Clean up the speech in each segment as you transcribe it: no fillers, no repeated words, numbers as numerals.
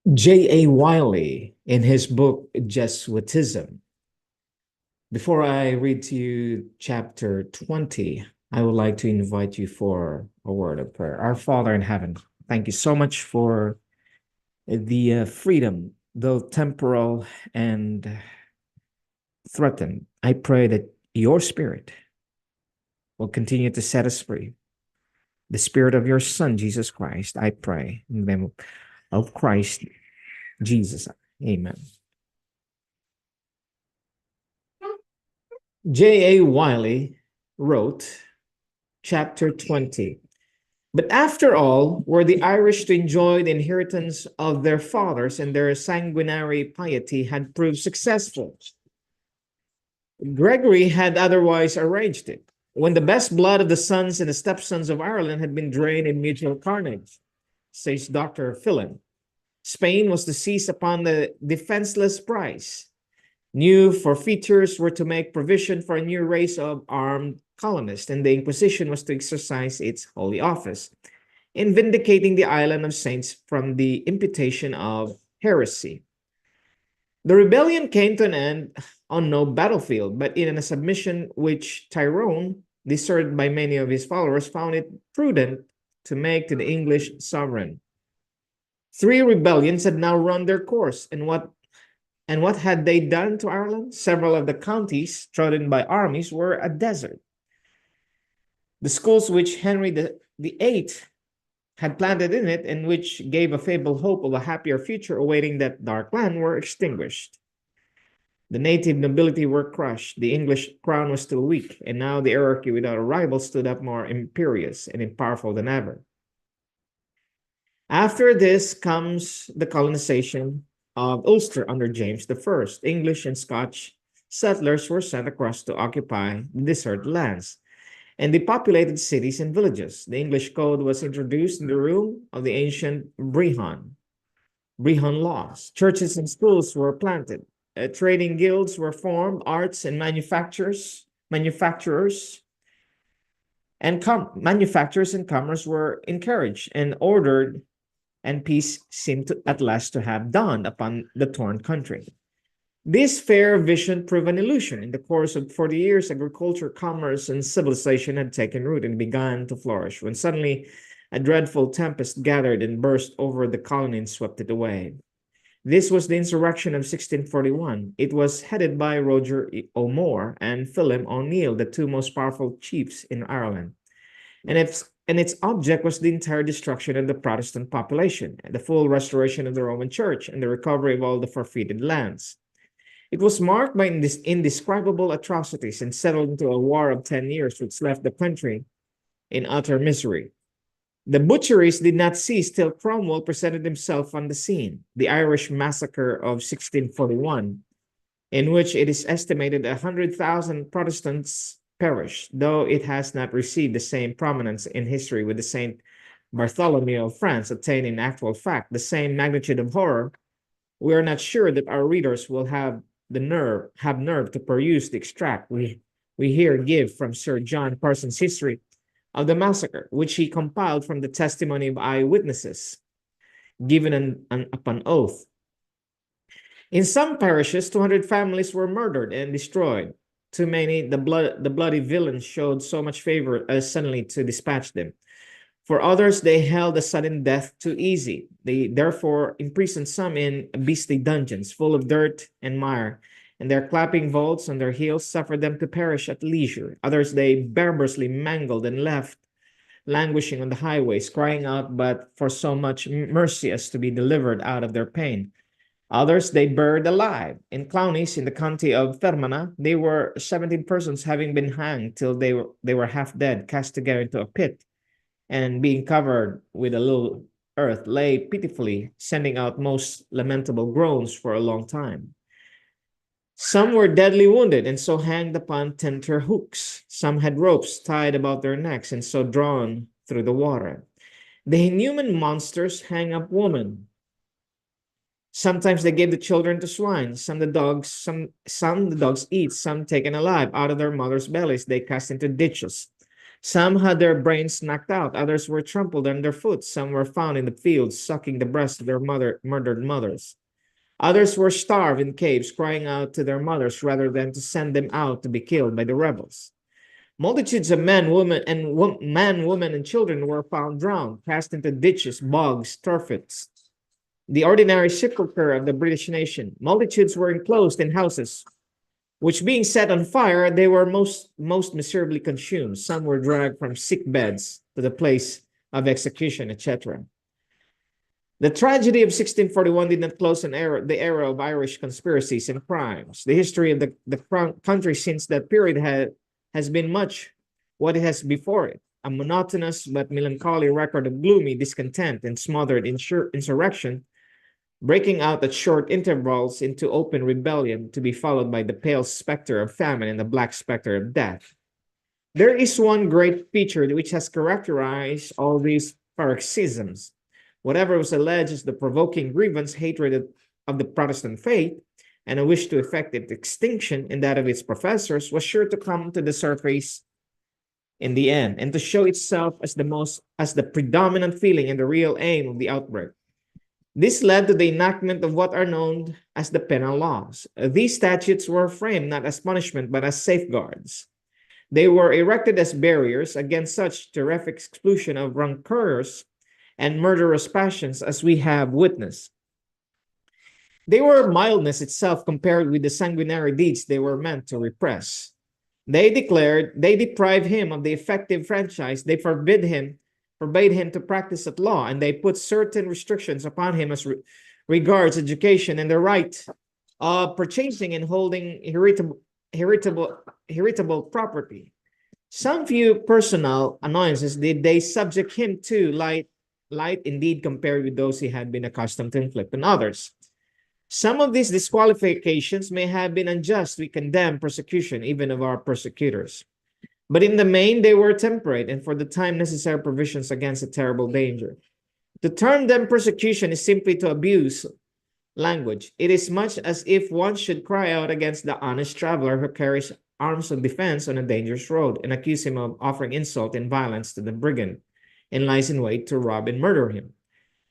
Wylie in his book Jesuitism. Before I read to you chapter 20, I would like to invite you for a word of prayer. Our Father in heaven, thank you so much for the freedom, though temporal and threatened. I pray that your spirit will continue to set us free. The spirit of your Son, Jesus Christ, I pray in the name of Christ Jesus. Amen. Wylie wrote, chapter 20. But after all, were the Irish to enjoy the inheritance of their fathers, and their sanguinary piety had proved successful, Gregory had otherwise arranged it. When the best blood of the sons and the stepsons of Ireland had been drained in mutual carnage, says Dr. Phelan, Spain was to seize upon the defenseless prize. New forfeitures were to make provision for a new race of armed colonists, and the Inquisition was to exercise its holy office in vindicating the island of saints from the imputation of heresy. The rebellion came to an end on no battlefield, but in a submission which Tyrone, deserted by many of his followers, found it prudent to make to the English sovereign. 3 rebellions had now run their course, and what had they done to Ireland? Several of the counties trodden by armies were a desert. The schools which Henry the Eighth had planted in it, and which gave a feeble hope of a happier future awaiting that dark land, were extinguished. The native nobility were crushed. The English crown was still weak, and now the hierarchy without a rival stood up more imperious and powerful than ever. After this comes the colonization of Ulster under James I. English and Scotch settlers were sent across to occupy the deserted lands and the populated cities and villages. The English code was introduced in the room of the ancient Brehon laws. Churches and schools were planted. Trading guilds were formed. Arts and manufacturers and commerce were encouraged and ordered, and peace seemed at last to have dawned upon the torn country. This fair vision proved an illusion. In the course of 40 years, agriculture, commerce, and civilization had taken root and begun to flourish, when suddenly a dreadful tempest gathered and burst over the colony and swept it away. This was the insurrection of 1641. It was headed by Roger O'More and Philip O'Neill, the 2 most powerful chiefs in Ireland. And its object was the entire destruction of the Protestant population, the full restoration of the Roman Church, and the recovery of all the forfeited lands. It was marked by indescribable atrocities and settled into a war of 10 years, which left the country in utter misery. The butcheries did not cease till Cromwell presented himself on the scene. The Irish massacre of 1641, in which it is estimated 100,000 Protestants perished, though it has not received the same prominence in history with the Saint Bartholomew of France, attained in actual fact the same magnitude of horror. We are not sure that our readers will have nerve to peruse the extract we here give from Sir John Parsons' history of the massacre, which he compiled from the testimony of eyewitnesses given upon oath. In some parishes, 200 families were murdered and destroyed. Too many, the bloody villains showed so much favor as suddenly to dispatch them. For others, they held a sudden death too easy. They therefore imprisoned some in beastly dungeons full of dirt and mire, and their clapping vaults on their heels suffered them to perish at leisure. Others they barbarously mangled and left languishing on the highways, crying out but for so much mercy as to be delivered out of their pain. Others they buried alive. In Clownies, in the county of Fermanagh, they were 17 persons having been hanged till they were half dead, cast together into a pit, and being covered with a little earth, lay pitifully, sending out most lamentable groans for a long time. Some were deadly wounded, and so hanged upon tenter hooks. Some had ropes tied about their necks, and so drawn through the water. The inhuman monsters hang up women. Sometimes they gave the children to swine. Some the dogs eat, some taken alive out of their mothers' bellies they cast into ditches. Some had their brains knocked out, others were trampled underfoot, some were found in the fields sucking the breasts of their murdered mothers. Others were starved in caves, crying out to their mothers rather than to send them out to be killed by the rebels. Multitudes of men, women, and children were found drowned, cast into ditches, bogs, turfets, the ordinary sepulchre of the British nation. Multitudes were enclosed in houses, which being set on fire, they were most miserably consumed. Some were dragged from sick beds to the place of execution, etc. The tragedy of 1641 did not close the era of Irish conspiracies and crimes. The history of the country since that period has been much what it has before it, a monotonous but melancholy record of gloomy discontent and smothered insurrection, breaking out at short intervals into open rebellion to be followed by the pale specter of famine and the black specter of death. There is one great feature which has characterized all these paroxysms. Whatever was alleged as the provoking grievance, hatred of the Protestant faith, and a wish to effect its extinction in that of its professors was sure to come to the surface in the end and to show itself as the predominant feeling and the real aim of the outbreak. This led to the enactment of what are known as the penal laws. These statutes were framed not as punishment but as safeguards. They were erected as barriers against such terrific exclusion of rancorous and murderous passions as we have witnessed. They were mildness itself compared with the sanguinary deeds they were meant to repress. They deprived him of the effective franchise, they forbade him to practice at law, and they put certain restrictions upon him as regards education and the right of purchasing and holding heritable property. Some few personal annoyances did they subject him to, light indeed compared with those he had been accustomed to inflict on others. Some of these disqualifications may have been unjust. We condemn persecution even of our persecutors. But in the main, they were temperate and for the time necessary provisions against a terrible danger. To term them persecution is simply to abuse language. It is much as if one should cry out against the honest traveler who carries arms of defense on a dangerous road and accuse him of offering insult and violence to the brigand and lies in wait to rob and murder him.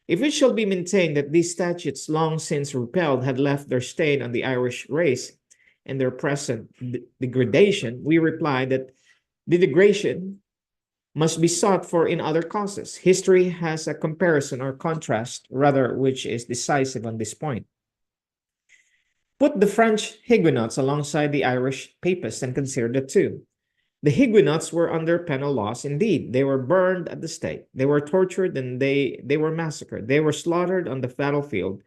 If it shall be maintained that these statutes long since repealed had left their stain on the Irish race and their present degradation, we reply that the degradation must be sought for in other causes. History has a comparison or contrast, rather, which is decisive on this point. Put the French Huguenots alongside the Irish Papists and consider the two. The Huguenots were under penal laws indeed. They were burned at the stake. They were tortured and they were massacred. They were slaughtered on the battlefield.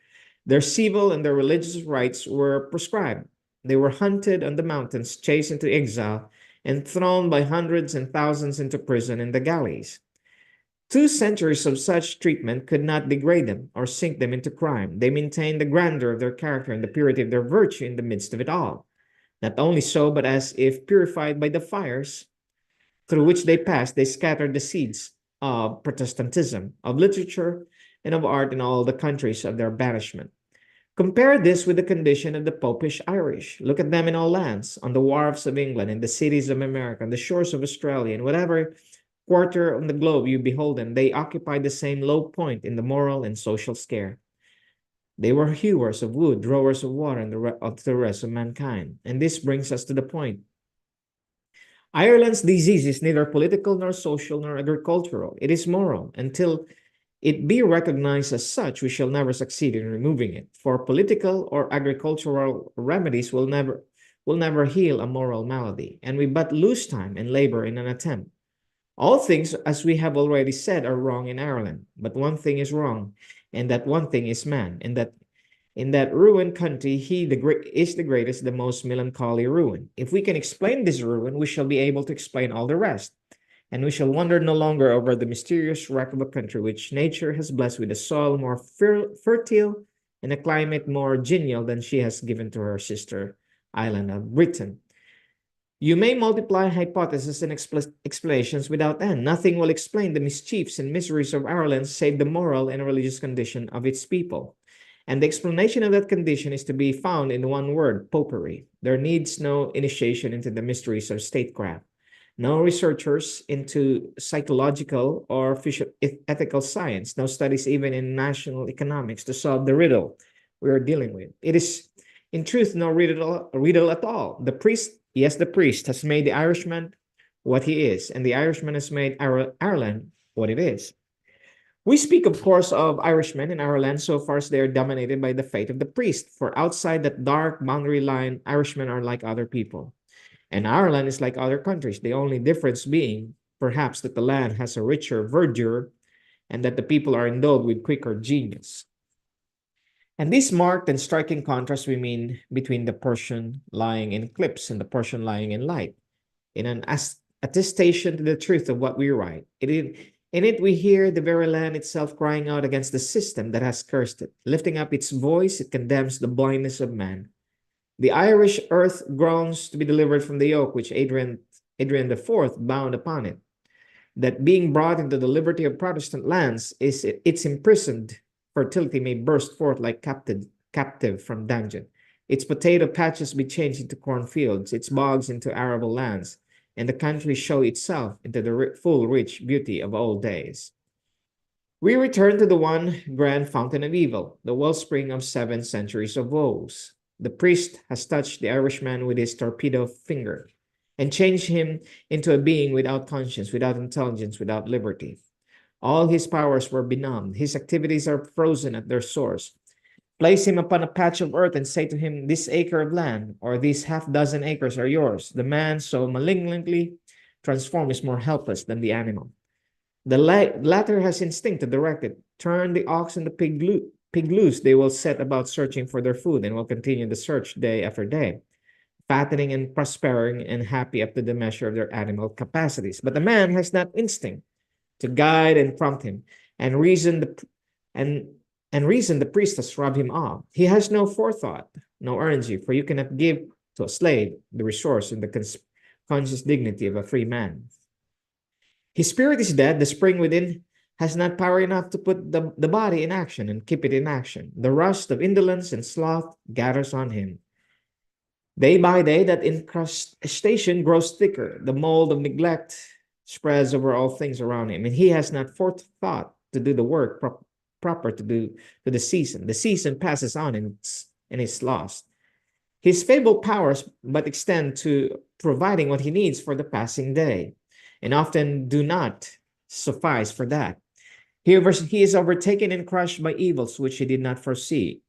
Their civil and their religious rights were prescribed. They were hunted on the mountains, chased into exile, and thrown by hundreds and thousands into prison in the galleys. 2 centuries of such treatment could not degrade them or sink them into crime. They maintained the grandeur of their character and the purity of their virtue in the midst of it all. Not only so, but as if purified by the fires through which they passed, they scattered the seeds of Protestantism, of literature, and of art in all the countries of their banishment. Compare this with the condition of the Popish Irish. Look at them in all lands, on the wharves of England, in the cities of America, on the shores of Australia, in whatever quarter of the globe you behold them, they occupy the same low point in the moral and social scale. They were hewers of wood, drawers of water, and the rest of mankind. And this brings us to the point. Ireland's disease is neither political nor social nor agricultural. It is moral. Until it be recognized as such, we shall never succeed in removing it. For political or agricultural remedies will never heal a moral malady, and we but lose time and labor in an attempt. All things, as we have already said, are wrong in Ireland, but one thing is wrong, and that one thing is man, and that in that ruined country is the greatest, the most melancholy ruin. If we can explain this ruin, we shall be able to explain all the rest, and we shall wonder no longer over the mysterious wreck of a country which nature has blessed with a soil more fertile and a climate more genial than she has given to her sister island of Britain. You may multiply hypotheses and explanations without end. Nothing will explain the mischiefs and miseries of Ireland save the moral and religious condition of its people. And the explanation of that condition is to be found in one word, popery. There needs no initiation into the mysteries of statecraft. No researchers into psychological or ethical science. No studies even in national economics to solve the riddle we are dealing with. It is, in truth, no riddle at all. The priest, yes, the priest has made the Irishman what he is, and the Irishman has made Ireland what it is. We speak, of course, of Irishmen in Ireland so far as they are dominated by the faith of the priest. For outside that dark boundary line, Irishmen are like other people. And Ireland is like other countries, the only difference being perhaps that the land has a richer verdure and that the people are endowed with quicker genius. And this marked and striking contrast we mean between the portion lying in cliffs and the portion lying in light, in an attestation to the truth of what we write. In it, we hear the very land itself crying out against the system that has cursed it. Lifting up its voice, it condemns the blindness of man. The Irish earth groans to be delivered from the yoke which Adrian IV bound upon it. That being brought into the liberty of Protestant lands, its imprisoned fertility may burst forth like captive from dungeon. Its potato patches be changed into cornfields, its bogs into arable lands, and the country show itself into the full rich beauty of old days. We return to the one grand fountain of evil, the wellspring of 7 centuries of woes. The priest has touched the Irishman with his torpedo finger and changed him into a being without conscience, without intelligence, without liberty. All his powers were benumbed. His activities are frozen at their source. Place him upon a patch of earth and say to him, this acre of land or these half-dozen acres are yours. The man so malignantly transformed is more helpless than the animal. The latter has instinct to direct it. Turn the ox and the pig loose. They will set about searching for their food and will continue the search day after day, fattening and prospering and happy up to the measure of their animal capacities. But the man has not instinct to guide and prompt him, and reason the priest has robbed him of. He has no forethought, no energy, for you cannot give to a slave the resource and the conscious dignity of a free man. His spirit is dead. The spring within has not power enough to put the body in action and keep it in action. The rust of indolence and sloth gathers on him. Day by day, that incrustation grows thicker. The mold of neglect spreads over all things around him, and he has not forethought to do the work proper to do to the season. The season passes on and is lost. His fabled powers but extend to providing what he needs for the passing day, and often do not suffice for that. He is overtaken and crushed by evils which he did not foresee,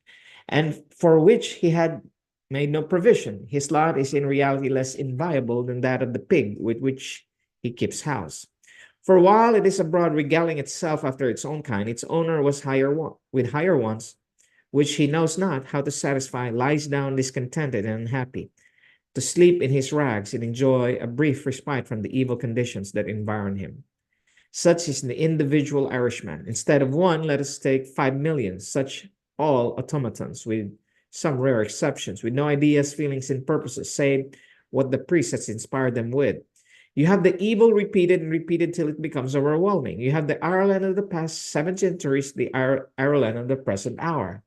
and for which he had made no provision. His lot is in reality less inviolable than that of the pig with which he keeps house. For while it is abroad regaling itself after its own kind, its owner was with higher wants, which he knows not how to satisfy, lies down discontented and unhappy, to sleep in his rags and enjoy a brief respite from the evil conditions that environ him. Such is the individual Irishman. Instead of one, let us take 5 million, such all automatons, with some rare exceptions, with no ideas, feelings, and purposes, save what the priest has inspired them with. You have the evil repeated and repeated till it becomes overwhelming. You have the Ireland of the past 7 centuries, the Ireland of the present hour.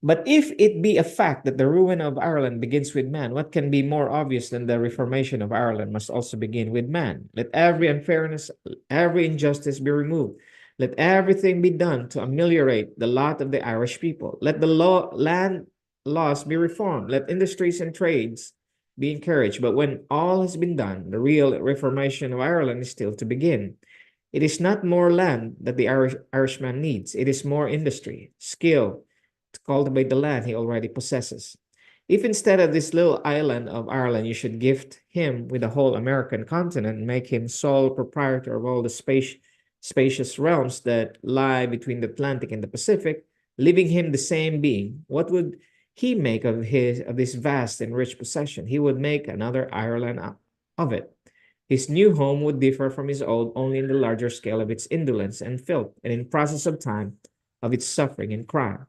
But if it be a fact that the ruin of Ireland begins with man, what can be more obvious than the reformation of Ireland must also begin with man? Let every unfairness, every injustice be removed. Let everything be done to ameliorate the lot of the Irish people. Let the land laws be reformed. Let industries and trades be encouraged. But when all has been done, the real reformation of Ireland is still to begin. It is not more land that the Irishman needs. It is more industry, skill, to cultivate the land he already possesses. If instead of this little island of Ireland, you should gift him with the whole American continent and make him sole proprietor of all the spacious realms that lie between the Atlantic and the Pacific, leaving him the same being, what would he make of this vast and rich possession? He would make another Ireland of it. His new home would differ from his old only in the larger scale of its indolence and filth, and in process of time of its suffering and crime.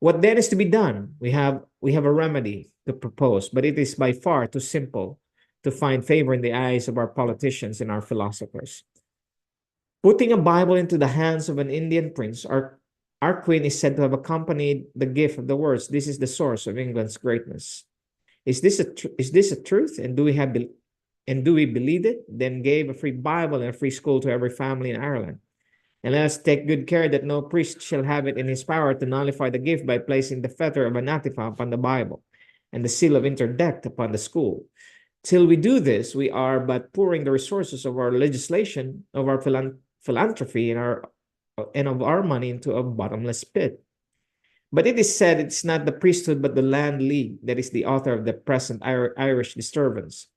What then is to be done? We have a remedy to propose, but it is by far too simple to find favor in the eyes of our politicians and our philosophers. Putting a Bible into the hands of an Indian prince, our queen is said to have accompanied the gift of the words, "This is the source of England's greatness." Is this a truth? And do we have And do we believe it? Then gave a free Bible and a free school to every family in Ireland. And let us take good care that no priest shall have it in his power to nullify the gift by placing the fetter of anathema upon the Bible and the seal of interdict upon the school. Till we do this, we are but pouring the resources of our legislation, of our philanthropy, and of our money into a bottomless pit. But it is said it's not the priesthood but the land league that is the author of the present Irish disturbance.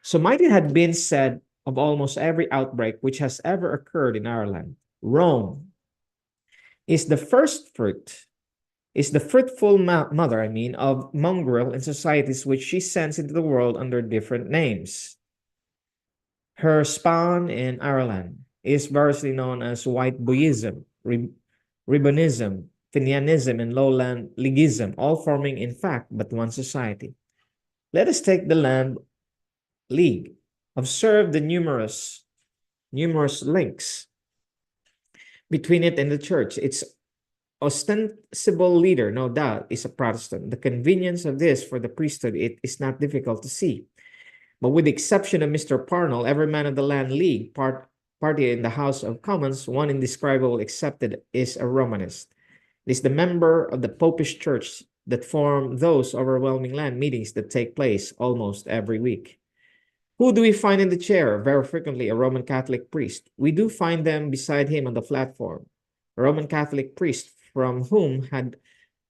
So might it have been said of almost every outbreak which has ever occurred in Ireland. Rome is the first fruit, is the fruitful mother, of mongrel in societies which she sends into the world under different names. Her spawn in Ireland is variously known as White Boyism, Ribbonism, Fenianism, and Lowland Leaguism, all forming in fact but one society. Let us take the Land League. Observe the numerous links between it and the church. Its ostensible leader, no doubt, is a Protestant. The convenience of this for the priesthood it is not difficult to see. But with the exception of Mr. Parnell, every man of the Land League party in the House of Commons, one indescribable excepted, is a Romanist. It is the member of the Popish Church that form those overwhelming land meetings that take place almost every week. Who do we find in the chair? Very frequently a Roman Catholic priest. We do find them beside him on the platform. A Roman Catholic priest from whom had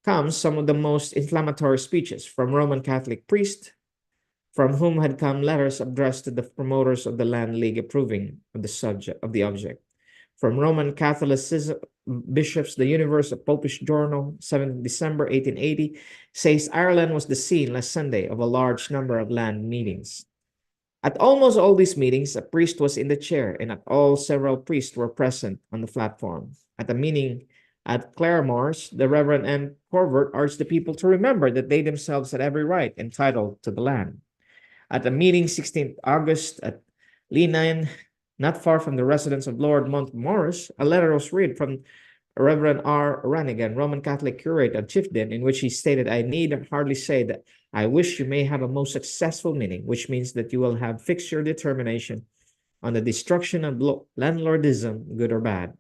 come some of the most inflammatory speeches, from Roman Catholic priest from whom had come letters addressed to the promoters of the Land League approving of the object. From Roman Catholicism bishops, the Universe, a Popish journal, 7th December 1880, says Ireland was the scene last Sunday of a large number of land meetings. At almost all these meetings, a priest was in the chair, and at all several priests were present on the platform. At a meeting at Claremore's, the Reverend M. Corvert urged the people to remember that they themselves had every right entitled to the land. At a meeting 16th August at Lenine, not far from the residence of Lord Montmorris, a letter was read from Reverend R. Rannigan, Roman Catholic curate at Chiefden, in which he stated, "I need hardly say that I wish you may have a most successful meeting, which means that you will have fixed your determination on the destruction of landlordism, good or bad."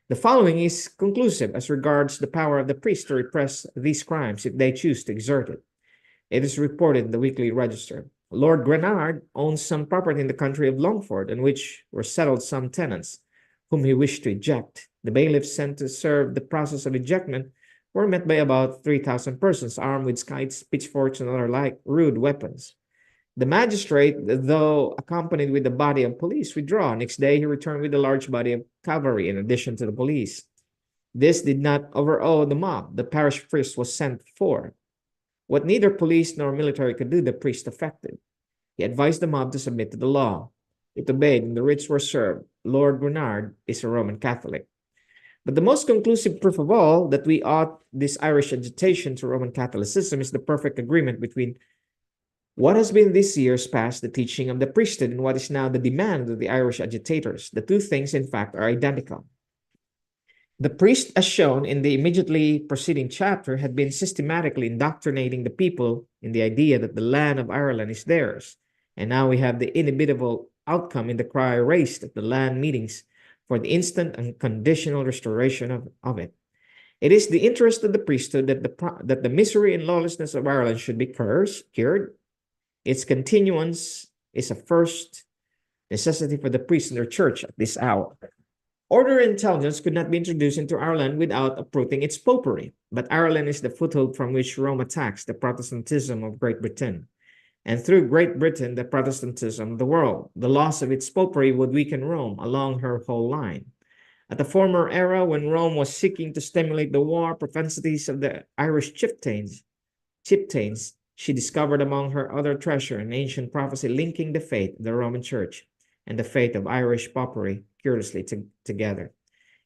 The following is conclusive as regards the power of the priest to repress these crimes if they choose to exert it. It is reported in the Weekly Register. Lord Grenard owns some property in the country of Longford, in which were settled some tenants, whom he wished to eject. The bailiffs sent to serve the process of ejectment were met by about 3,000 persons, armed with scythes, pitchforks, and other like rude weapons. The magistrate, though accompanied with a body of police, withdrew. Next day, he returned with a large body of cavalry in addition to the police. This did not overawe the mob. The parish priest was sent for. What neither police nor military could do, the priest effected. He advised the mob to submit to the law. It obeyed, and the writs were served. Lord Grenard is a Roman Catholic. But the most conclusive proof of all that we ought this Irish agitation to Roman Catholicism is the perfect agreement between what has been these years past the teaching of the priesthood and what is now the demand of the Irish agitators. The two things, in fact, are identical. The priest, as shown in the immediately preceding chapter, had been systematically indoctrinating the people in the idea that the land of Ireland is theirs. And now we have the inevitable outcome in the cry raised at the land meetings for the instant and conditional restoration of it. It is the interest of the priesthood that the misery and lawlessness of Ireland should be cured. Its continuance is a first necessity for the priests in their church at this hour. Order and intelligence could not be introduced into Ireland without uprooting its popery, but Ireland is the foothold from which Rome attacks the Protestantism of Great Britain, and through Great Britain, the Protestantism of the world. The loss of its popery would weaken Rome along her whole line. At the former era, when Rome was seeking to stimulate the war propensities of the Irish chieftains, she discovered among her other treasure an ancient prophecy linking the faith of the Roman Church and the faith of Irish popery curiously together.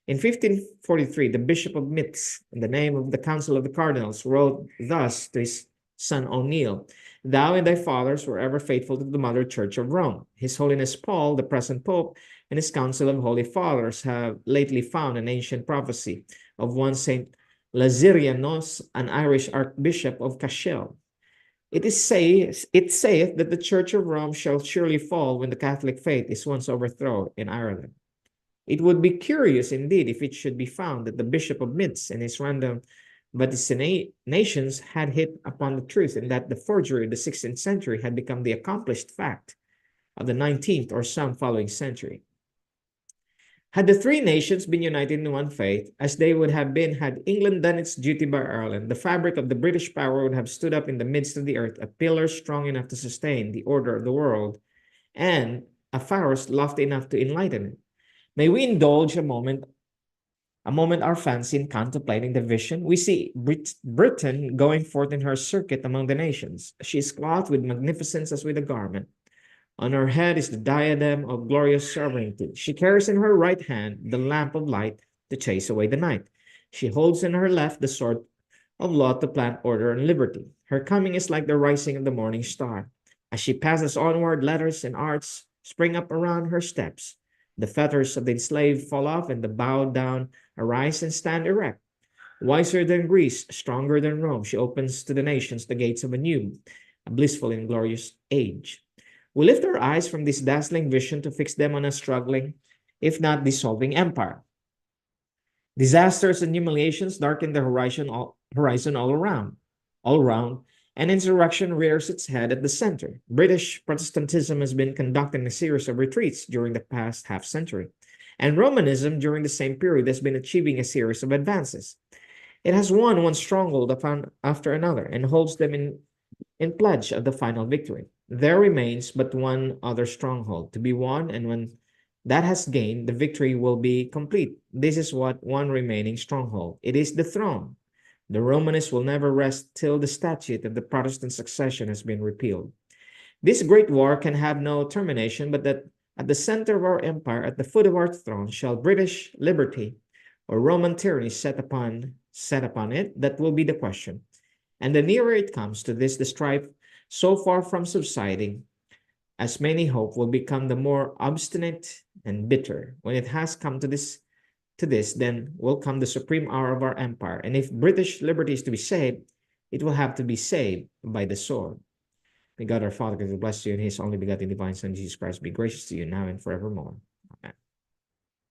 In 1543, the Bishop of Meath, in the name of the Council of the Cardinals, wrote thus to his son O'Neill, "Thou and thy fathers were ever faithful to the Mother Church of Rome. His Holiness Paul, the present Pope, and his Council of Holy Fathers have lately found an ancient prophecy of one Saint Lazarianos, an Irish Archbishop of Cashel, It saith that the Church of Rome shall surely fall when the Catholic faith is once overthrown in Ireland. It would be curious indeed if it should be found that the Bishop of Minsk and his random vaticinations had hit upon the truth, and that the forgery of the 16th century had become the accomplished fact of the 19th or some following century. Had the three nations been united in one faith, as they would have been had England done its duty by Ireland, the fabric of the British power would have stood up in the midst of the earth, a pillar strong enough to sustain the order of the world, and a pharos lofty enough to enlighten it. May we indulge a moment our fancy in contemplating the vision? We see Britain going forth in her circuit among the nations. She is clothed with magnificence as with a garment. On her head is the diadem of glorious sovereignty. She carries in her right hand the lamp of light to chase away the night. She holds in her left the sword of law to plant order and liberty. Her coming is like the rising of the morning star. As she passes onward, letters and arts spring up around her steps. The fetters of the enslaved fall off, and the bowed down arise and stand erect. Wiser than Greece, stronger than Rome, she opens to the nations the gates of a blissful and glorious age. We lift our eyes from this dazzling vision to fix them on a struggling, if not dissolving empire. Disasters and humiliations darken the horizon all around, and insurrection rears its head at the center. British Protestantism has been conducting a series of retreats during the past half century, and Romanism during the same period has been achieving a series of advances. It has won one stronghold after another and holds them in pledge of the final victory. There remains but one other stronghold to be won, and when that has gained, the victory will be complete. This is what one remaining stronghold. It is the throne. The Romanists will never rest till the statute of the Protestant succession has been repealed. This great war can have no termination, but that at the center of our empire, at the foot of our throne, shall British liberty or Roman tyranny set upon it. That will be the question. And the nearer it comes to this, the strife, so far from subsiding, as many hope, will become the more obstinate and bitter. When it has come to this, then will come the supreme hour of our empire. And if British liberty is to be saved, it will have to be saved by the sword. May God our Father bless you, and His only begotten divine Son, Jesus Christ, be gracious to you now and forevermore.